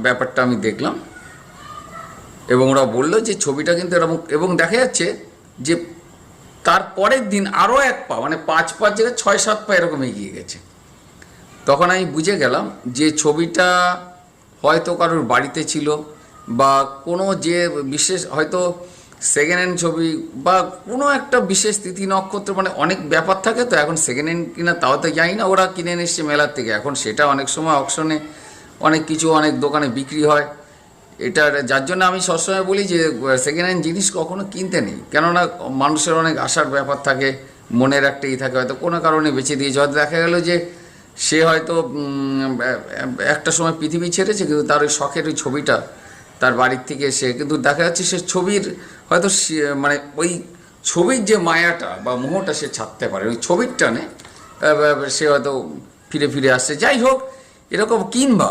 ব্যাপারটা আমি দেখলাম এবং ওরা বললো যে ছবিটা কিন্তু এরকম, এবং দেখা যাচ্ছে যে তার পরের দিন আরও 1 পা, মানে 5 পার জায়গায় 6-7 পা এরকম এগিয়ে গেছে। তখন আমি বুঝে গেলাম যে ছবিটা হয়তো কারোর বাড়িতে ছিল, বা কোনো যে বিশেষ হয়তো সেকেন্ড হ্যান্ড ছবি, বা কোনো একটা বিশেষ তিথি নক্ষত্র, মানে অনেক ব্যাপার থাকে। তো এখন সেকেন্ড হ্যান্ড কিনা তাও তো জানি না, ওরা কিনে নিয়ে এসছে মেলার থেকে। এখন সেটা অনেক সময় অকশনে অনেক কিছু অনেক দোকানে বিক্রি হয়। এটার যার জন্য আমি সবসময় বলি যে সেকেন্ড হ্যান্ড জিনিস কখনো কিনতে নেই, কেননা মানুষের অনেক আশার ব্যাপার থাকে, মনের একটা থাকে, হয়তো কোনো কারণে বেঁচে দিয়েছে। হয়তো দেখা গেলো যে সে হয়তো একটা সময় পৃথিবী ছেড়েছে, কিন্তু তার ওই শখের ওই ছবিটা তার বাড়ির থেকে সে, কিন্তু দেখা যাচ্ছে সে ছবির হয়তো মানে ওই ছবির যে মায়াটা বা মোহটা সে ছাড়তে পারে, ওই ছবির টানে সে হয়তো ফিরে ফিরে আসছে। যাই হোক, এরকম কিংবা